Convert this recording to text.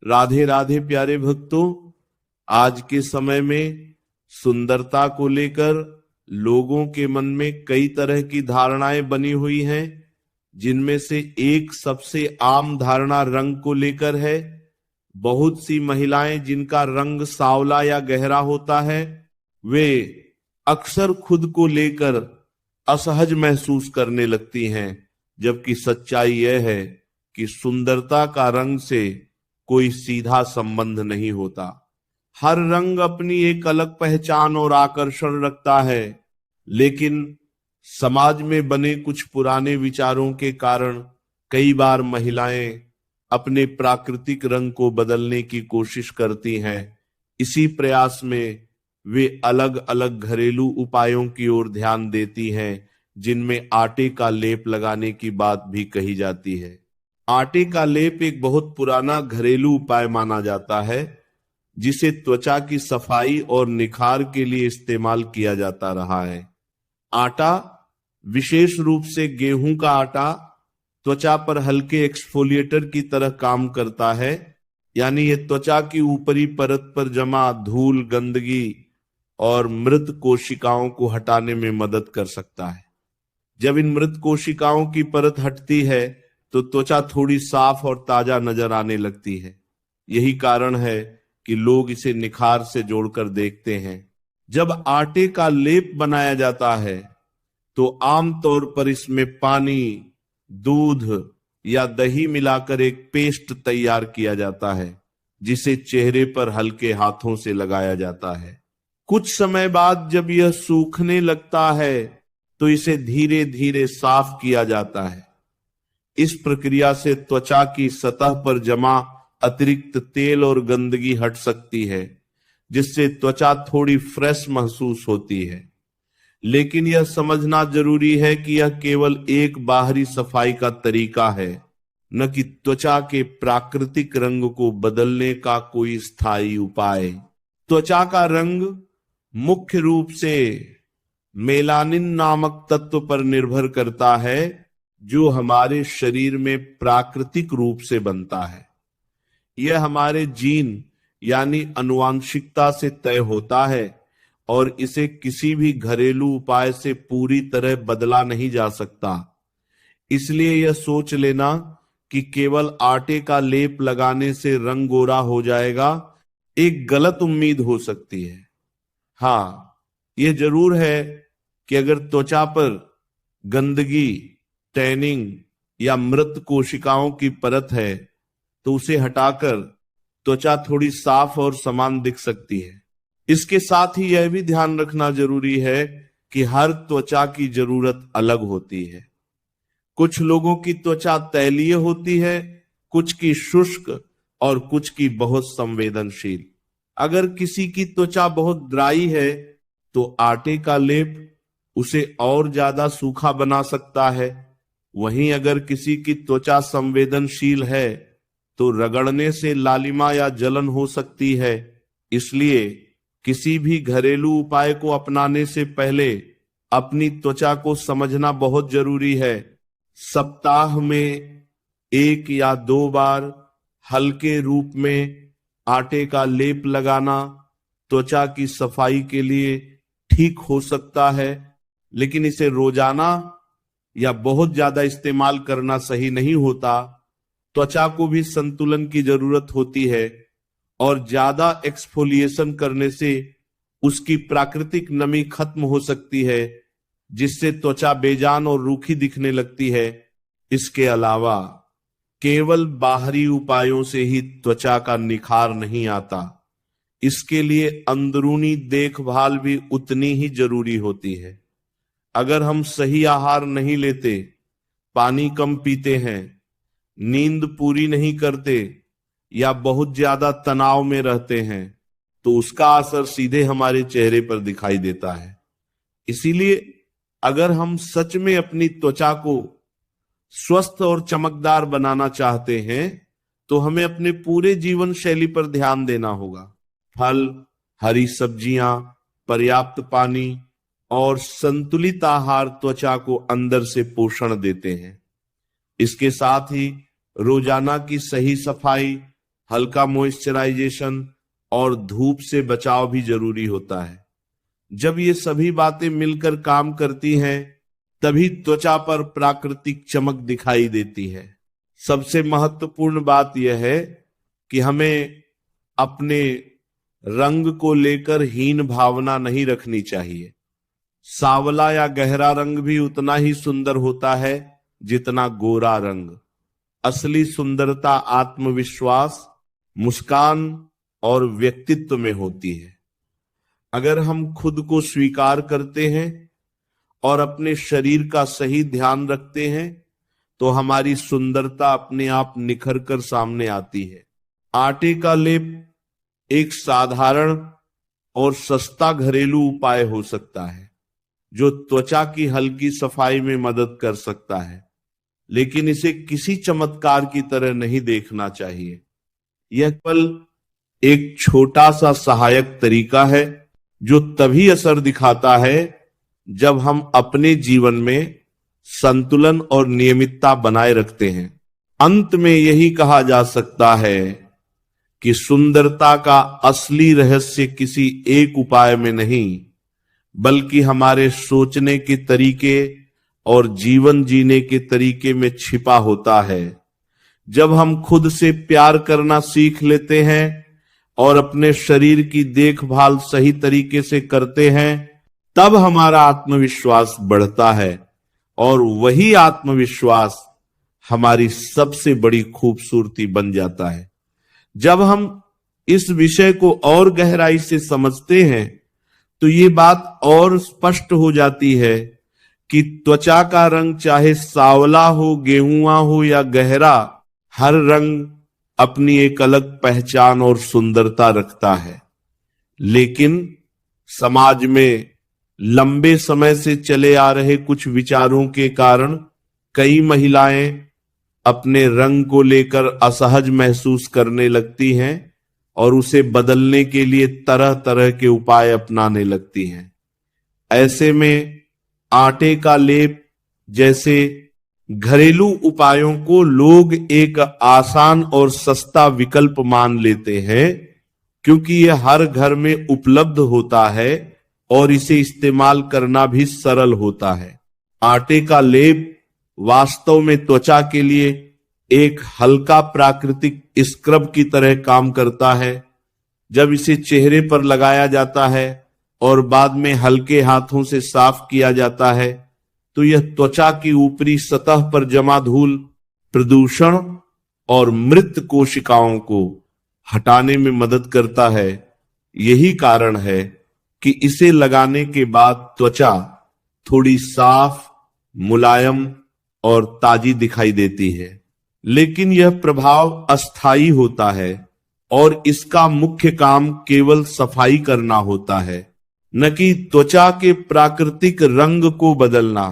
राधे राधे प्यारे भक्तों, आज के समय में सुंदरता को लेकर लोगों के मन में कई तरह की धारणाएं बनी हुई हैं, जिनमें से एक सबसे आम धारणा रंग को लेकर है। बहुत सी महिलाएं जिनका रंग सांवला या गहरा होता है, वे अक्सर खुद को लेकर असहज महसूस करने लगती हैं, जबकि सच्चाई यह है कि सुंदरता का रंग से कोई सीधा संबंध नहीं होता। हर रंग अपनी एक अलग पहचान और आकर्षण रखता है, लेकिन समाज में बने कुछ पुराने विचारों के कारण कई बार महिलाएं अपने प्राकृतिक रंग को बदलने की कोशिश करती हैं। इसी प्रयास में वे अलग अलग घरेलू उपायों की ओर ध्यान देती हैं, जिनमें आटे का लेप लगाने की बात भी कही जाती है। आटे का लेप एक बहुत पुराना घरेलू उपाय माना जाता है, जिसे त्वचा की सफाई और निखार के लिए इस्तेमाल किया जाता रहा है। आटा, विशेष रूप से गेहूं का आटा, त्वचा पर हल्के एक्सफोलिएटर की तरह काम करता है, यानी ये त्वचा की ऊपरी परत पर जमा धूल, गंदगी और मृत कोशिकाओं को हटाने में मदद कर सकता है। जब इन मृत कोशिकाओं की परत हटती है तो त्वचा थोड़ी साफ और ताजा नजर आने लगती है। यही कारण है कि लोग इसे निखार से जोड़कर देखते हैं। जब आटे का लेप बनाया जाता है तो आमतौर पर इसमें पानी, दूध या दही मिलाकर एक पेस्ट तैयार किया जाता है, जिसे चेहरे पर हल्के हाथों से लगाया जाता है। कुछ समय बाद जब यह सूखने लगता है तो इसे धीरे धीरे साफ किया जाता है। इस प्रक्रिया से त्वचा की सतह पर जमा अतिरिक्त तेल और गंदगी हट सकती है, जिससे त्वचा थोड़ी फ्रेश महसूस होती है। लेकिन यह समझना जरूरी है कि यह केवल एक बाहरी सफाई का तरीका है, न कि त्वचा के प्राकृतिक रंग को बदलने का कोई स्थायी उपाय। त्वचा का रंग मुख्य रूप से मेलानिन नामक तत्व पर निर्भर करता है, जो हमारे शरीर में प्राकृतिक रूप से बनता है। यह हमारे जीन यानी आनुवांशिकता से तय होता है और इसे किसी भी घरेलू उपाय से पूरी तरह बदला नहीं जा सकता। इसलिए यह सोच लेना कि केवल आटे का लेप लगाने से रंग गोरा हो जाएगा, एक गलत उम्मीद हो सकती है। हाँ, यह जरूर है कि अगर त्वचा पर गंदगी, टैनिंग या मृत कोशिकाओं की परत है तो उसे हटाकर त्वचा थोड़ी साफ और समान दिख सकती है। इसके साथ ही यह भी ध्यान रखना जरूरी है कि हर त्वचा की जरूरत अलग होती है। कुछ लोगों की त्वचा तैलीय होती है, कुछ की शुष्क और कुछ की बहुत संवेदनशील। अगर किसी की त्वचा बहुत ड्राई है तो आटे का लेप उसे और ज्यादा सूखा बना सकता है। वहीं अगर किसी की त्वचा संवेदनशील है तो रगड़ने से लालिमा या जलन हो सकती है। इसलिए किसी भी घरेलू उपाय को अपनाने से पहले अपनी त्वचा को समझना बहुत जरूरी है। सप्ताह में 1 या 2 बार हल्के रूप में आटे का लेप लगाना त्वचा की सफाई के लिए ठीक हो सकता है, लेकिन इसे रोजाना या बहुत ज्यादा इस्तेमाल करना सही नहीं होता। त्वचा को भी संतुलन की जरूरत होती है और ज्यादा एक्सफोलिएशन करने से उसकी प्राकृतिक नमी खत्म हो सकती है, जिससे त्वचा बेजान और रूखी दिखने लगती है। इसके अलावा केवल बाहरी उपायों से ही त्वचा का निखार नहीं आता। इसके लिए अंदरूनी देखभाल भी उतनी ही जरूरी होती है। अगर हम सही आहार नहीं लेते, पानी कम पीते हैं, नींद पूरी नहीं करते या बहुत ज्यादा तनाव में रहते हैं, तो उसका असर सीधे हमारे चेहरे पर दिखाई देता है। इसीलिए अगर हम सच में अपनी त्वचा को स्वस्थ और चमकदार बनाना चाहते हैं तो हमें अपने पूरे जीवन शैली पर ध्यान देना होगा। फल, हरी सब्जियां, पर्याप्त पानी और संतुलित आहार त्वचा को अंदर से पोषण देते हैं। इसके साथ ही रोजाना की सही सफाई, हल्का मॉइस्चराइजेशन और धूप से बचाव भी जरूरी होता है। जब ये सभी बातें मिलकर काम करती हैं, तभी त्वचा पर प्राकृतिक चमक दिखाई देती है। सबसे महत्वपूर्ण बात यह है कि हमें अपने रंग को लेकर हीन भावना नहीं रखनी चाहिए। सांवला या गहरा रंग भी उतना ही सुंदर होता है जितना गोरा रंग। असली सुंदरता आत्मविश्वास, मुस्कान और व्यक्तित्व में होती है। अगर हम खुद को स्वीकार करते हैं और अपने शरीर का सही ध्यान रखते हैं तो हमारी सुंदरता अपने आप निखर कर सामने आती है। आटे का लेप एक साधारण और सस्ता घरेलू उपाय हो सकता है जो त्वचा की हल्की सफाई में मदद कर सकता है, लेकिन इसे किसी चमत्कार की तरह नहीं देखना चाहिए। यह केवल एक छोटा सा सहायक तरीका है जो तभी असर दिखाता है जब हम अपने जीवन में संतुलन और नियमितता बनाए रखते हैं। अंत में यही कहा जा सकता है कि सुंदरता का असली रहस्य किसी एक उपाय में नहीं, बल्कि हमारे सोचने के तरीके और जीवन जीने के तरीके में छिपा होता है। जब हम खुद से प्यार करना सीख लेते हैं और अपने शरीर की देखभाल सही तरीके से करते हैं, तब हमारा आत्मविश्वास बढ़ता है और वही आत्मविश्वास हमारी सबसे बड़ी खूबसूरती बन जाता है। जब हम इस विषय को और गहराई से समझते हैं तो ये बात और स्पष्ट हो जाती है कि त्वचा का रंग चाहे सांवला हो, गेहुआ हो या गहरा, हर रंग अपनी एक अलग पहचान और सुंदरता रखता है। लेकिन समाज में लंबे समय से चले आ रहे कुछ विचारों के कारण कई महिलाएं अपने रंग को लेकर असहज महसूस करने लगती हैं और उसे बदलने के लिए तरह तरह के उपाय अपनाने लगती हैं। ऐसे में आटे का लेप जैसे घरेलू उपायों को लोग एक आसान और सस्ता विकल्प मान लेते हैं, क्योंकि यह हर घर में उपलब्ध होता है और इसे इस्तेमाल करना भी सरल होता है। आटे का लेप वास्तव में त्वचा के लिए एक हल्का प्राकृतिक स्क्रब की तरह काम करता है। जब इसे चेहरे पर लगाया जाता है और बाद में हल्के हाथों से साफ किया जाता है तो यह त्वचा की ऊपरी सतह पर जमा धूल, प्रदूषण और मृत कोशिकाओं को हटाने में मदद करता है। यही कारण है कि इसे लगाने के बाद त्वचा थोड़ी साफ, मुलायम और ताजी दिखाई देती है। लेकिन यह प्रभाव अस्थायी होता है और इसका मुख्य काम केवल सफाई करना होता है, न कि त्वचा के प्राकृतिक रंग को बदलना।